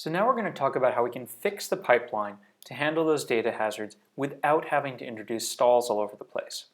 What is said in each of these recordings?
So now we're going to talk about how we can fix the pipeline to handle those data hazards without having to introduce stalls all over the place.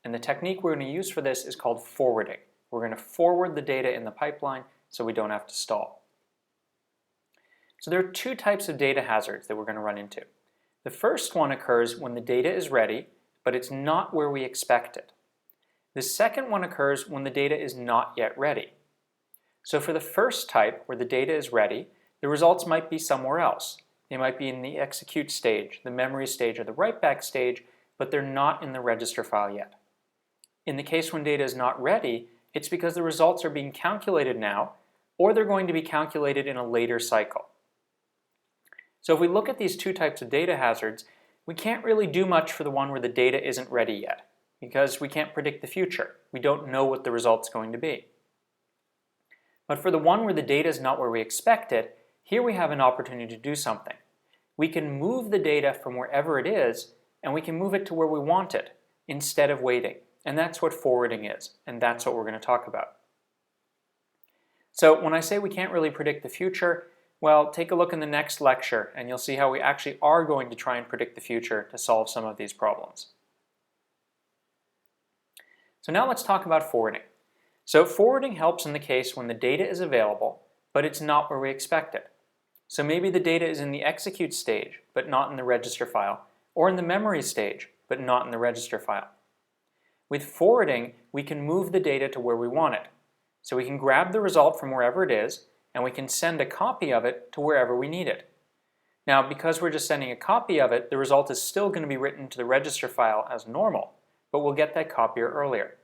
And the technique we're going to use for this is called forwarding. We're going to forward the data in the pipeline so we don't have to stall. So there are two types of data hazards that we're going to run into. The first one occurs when the data is ready, but it's not where we expect it. The second one occurs when the data is not yet ready. So for the first type, where the data is ready, the results might be somewhere else. They might be in the execute stage, the memory stage, or the write-back stage, but they're not in the register file yet. In the case when data is not ready, it's because the results are being calculated now, or they're going to be calculated in a later cycle. So if we look at these two types of data hazards, we can't really do much for the one where the data isn't ready yet, because we can't predict the future. We don't know what the result's going to be. But for the one where the data is not where we expect it, here we have an opportunity to do something. We can move the data from wherever it is, and we can move it to where we want it, instead of waiting. And that's what forwarding is, and that's what we're going to talk about. So when I say we can't really predict the future, well, take a look in the next lecture, and you'll see how we actually are going to try and predict the future to solve some of these problems. So now let's talk about forwarding. So forwarding helps in the case when the data is available, but it's not where we expect it. So maybe the data is in the execute stage, but not in the register file, or in the memory stage, but not in the register file. With forwarding, we can move the data to where we want it. So we can grab the result from wherever it is, and we can send a copy of it to wherever we need it. Now, because we're just sending a copy of it, the result is still going to be written to the register file as normal, but we'll get that copier earlier.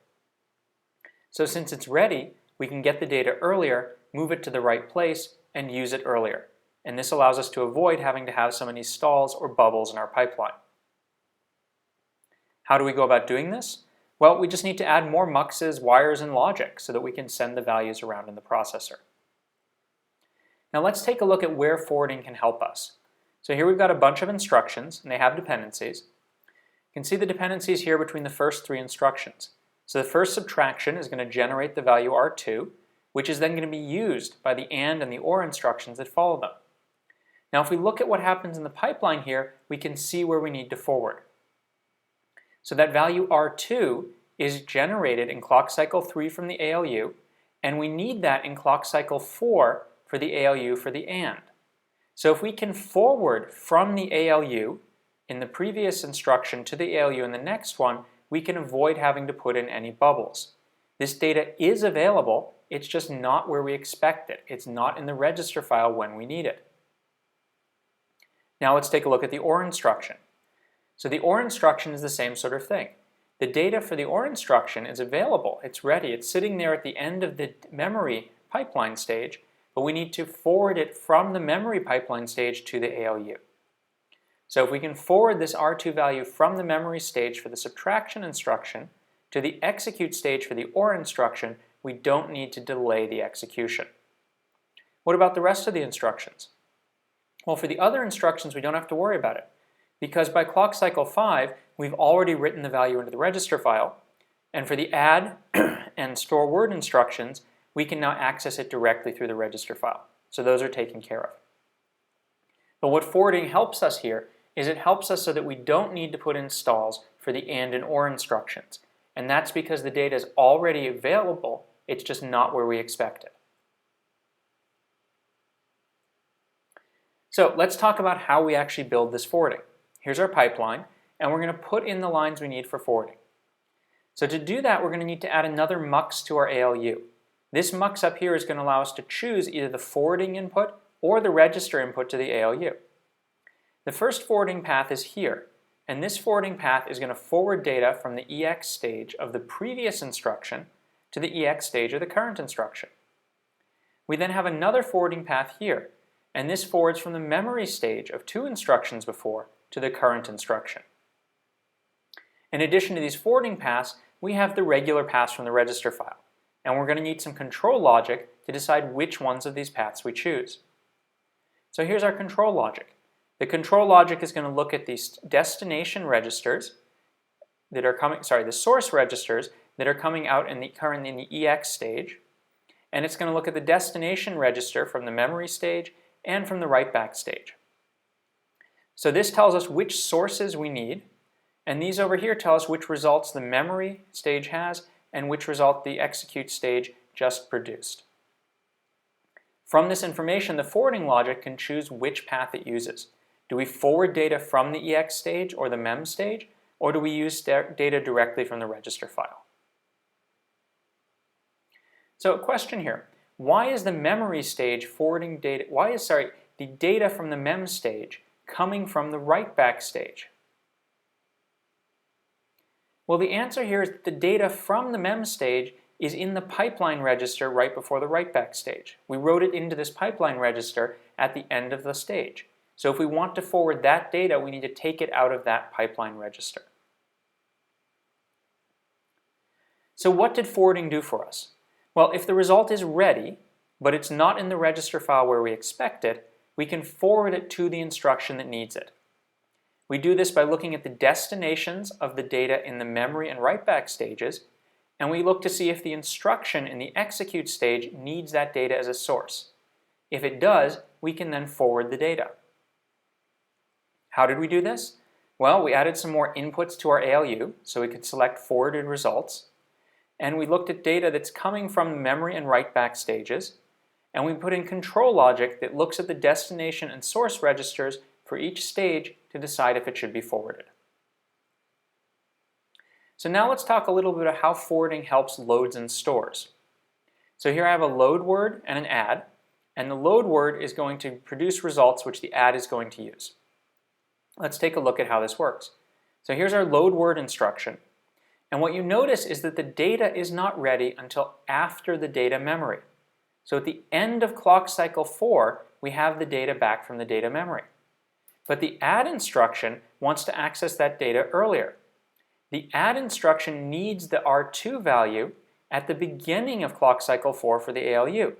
So since it's ready, we can get the data earlier, move it to the right place, and use it earlier. And this allows us to avoid having to have so many stalls or bubbles in our pipeline. How do we go about doing this? Well, we just need to add more muxes, wires, and logic so that we can send the values around in the processor. Now let's take a look at where forwarding can help us. So here we've got a bunch of instructions, and they have dependencies. You can see the dependencies here between the first three instructions. So the first subtraction is going to generate the value R2, which is then going to be used by the AND and the OR instructions that follow them. Now if we look at what happens in the pipeline here, we can see where we need to forward. So that value R2 is generated in clock cycle 3 from the ALU, and we need that in clock cycle 4 for the ALU for the AND. So if we can forward from the ALU in the previous instruction to the ALU in the next one, we can avoid having to put in any bubbles. This data is available, it's just not where we expect it. It's not in the register file when we need it. Now let's take a look at the OR instruction. So the OR instruction is the same sort of thing. The data for the OR instruction is available, it's ready, it's sitting there at the end of the memory pipeline stage, but we need to forward it from the memory pipeline stage to the ALU. So if we can forward this R2 value from the memory stage for the subtraction instruction to the execute stage for the OR instruction, we don't need to delay the execution. What about the rest of the instructions? Well, for the other instructions, we don't have to worry about it, because by clock cycle 5, we've already written the value into the register file, and for the add and store word instructions, we can now access it directly through the register file. So those are taken care of. But what forwarding helps us here is it helps us so that we don't need to put in stalls for the AND and OR instructions. And that's because the data is already available, it's just not where we expect it. So let's talk about how we actually build this forwarding. Here's our pipeline, and we're going to put in the lines we need for forwarding. So to do that, we're going to need to add another mux to our ALU. This mux up here is going to allow us to choose either the forwarding input or the register input to the ALU. The first forwarding path is here, and this forwarding path is going to forward data from the EX stage of the previous instruction to the EX stage of the current instruction. We then have another forwarding path here, and this forwards from the memory stage of 2 instructions before to the current instruction. In addition to these forwarding paths, we have the regular paths from the register file, and we're going to need some control logic to decide which ones of these paths we choose. So here's our control logic. The control logic is going to look at these destination registers that are coming, the source registers that are coming out in the EX stage, and it's going to look at the destination register from the memory stage and from the write-back stage. So this tells us which sources we need, and these over here tell us which results the memory stage has and which result the execute stage just produced. From this information, the forwarding logic can choose which path it uses. Do we forward data from the EX stage or the MEM stage, or do we use data directly from the register file? So a question here, why is the memory stage forwarding data, the data from the MEM stage coming from the write-back stage? Well, the answer here is that the data from the MEM stage is in the pipeline register right before the write-back stage. We wrote it into this pipeline register at the end of the stage. So if we want to forward that data, we need to take it out of that pipeline register. So what did forwarding do for us? Well, if the result is ready, but it's not in the register file where we expect it, we can forward it to the instruction that needs it. We do this by looking at the destinations of the data in the memory and write-back stages, and we look to see if the instruction in the execute stage needs that data as a source. If it does, we can then forward the data. How did we do this? Well, we added some more inputs to our ALU so we could select forwarded results, and we looked at data that's coming from the memory and write-back stages, and we put in control logic that looks at the destination and source registers for each stage to decide if it should be forwarded. So now let's talk a little bit about how forwarding helps loads and stores. So here I have a load word and an add, and the load word is going to produce results which the add is going to use. Let's take a look at how this works. So here's our load word instruction, and what you notice is that the data is not ready until after the data memory. So at the end of clock cycle 4, we have the data back from the data memory. But the add instruction wants to access that data earlier. The add instruction needs the R2 value at the beginning of clock cycle 4 for the ALU.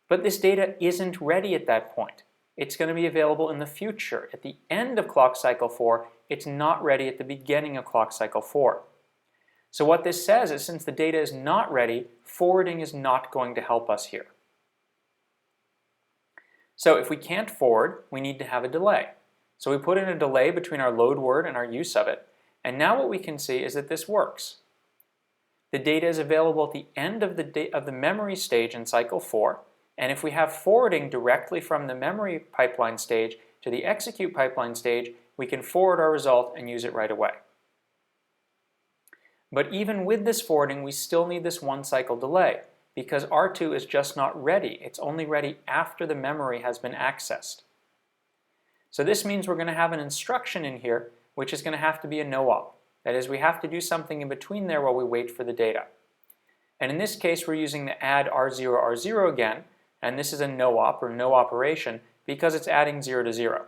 But this data isn't ready at that point. It's going to be available in the future. At the end of clock cycle 4, it's not ready at the beginning of clock cycle 4. So what this says is since the data is not ready, forwarding is not going to help us here. So if we can't forward, we need to have a delay. So we put in a delay between our load word and our use of it, and now what we can see is that this works. The data is available at the end of the memory stage in cycle 4, and if we have forwarding directly from the memory pipeline stage to the execute pipeline stage, we can forward our result and use it right away. But even with this forwarding, we still need this one cycle delay because R2 is just not ready. It's only ready after the memory has been accessed. So this means we're going to have an instruction in here which is going to have to be a no-op. That is, we have to do something in between there while we wait for the data. And in this case, we're using the add R0, R0 again, and this is a no-op or no operation because it's adding 0 to 0.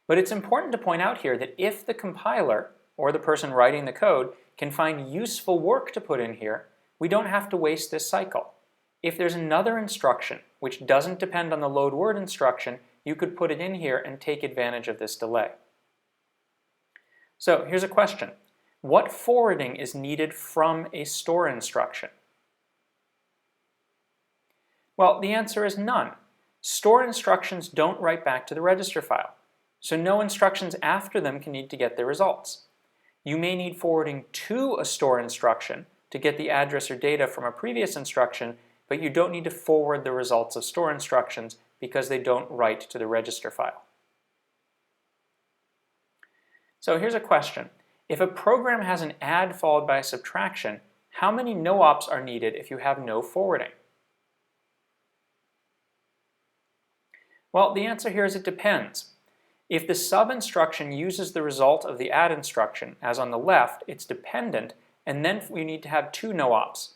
But it's important to point out here that if the compiler or the person writing the code can find useful work to put in here, we don't have to waste this cycle. If there's another instruction which doesn't depend on the load word instruction, you could put it in here and take advantage of this delay. So here's a question. What forwarding is needed from a store instruction? Well, the answer is none. Store instructions don't write back to the register file, so no instructions after them can need to get the results. You may need forwarding to a store instruction to get the address or data from a previous instruction, but you don't need to forward the results of store instructions because they don't write to the register file. So here's a question. If a program has an add followed by a subtraction, how many no-ops are needed if you have no forwarding? Well, the answer here is it depends. If the sub instruction uses the result of the add instruction, as on the left, it's dependent, and then we need to have 2 no-ops.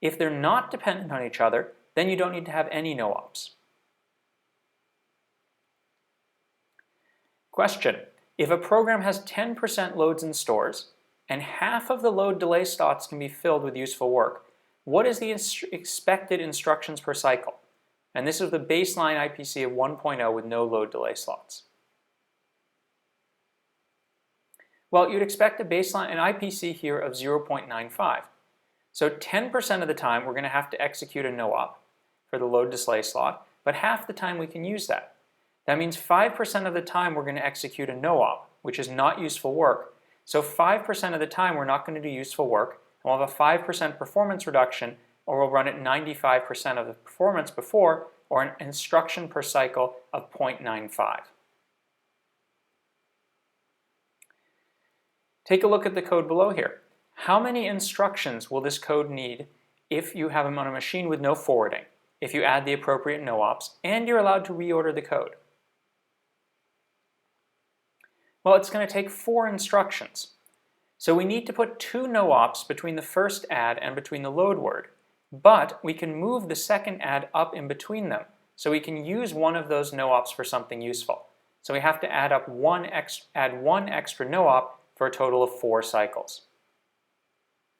If they're not dependent on each other, then you don't need to have any no-ops. Question. If a program has 10% loads and stores, and half of the load delay slots can be filled with useful work, what is the expected instructions per cycle? And this is the baseline IPC of 1.0 with no load delay slots. Well, you'd expect an IPC here of 0.95. So 10% of the time we're going to have to execute a no-op for the load delay slot, but half the time we can use that. That means 5% of the time we're going to execute a no-op, which is not useful work. So 5% of the time we're not going to do useful work, and we'll have a 5% performance reduction, or we'll run at 95% of the performance before, or an instruction per cycle of 0.95. Take a look at the code below here. How many instructions will this code need if you have them on a machine with no forwarding, if you add the appropriate no-ops, and you're allowed to reorder the code? Well, it's going to take 4 instructions. So we need to put 2 no-ops between the first add and between the load word, but we can move the second add up in between them, so we can use one of those no-ops for something useful. So we have to add one extra no-op for a total of 4 cycles.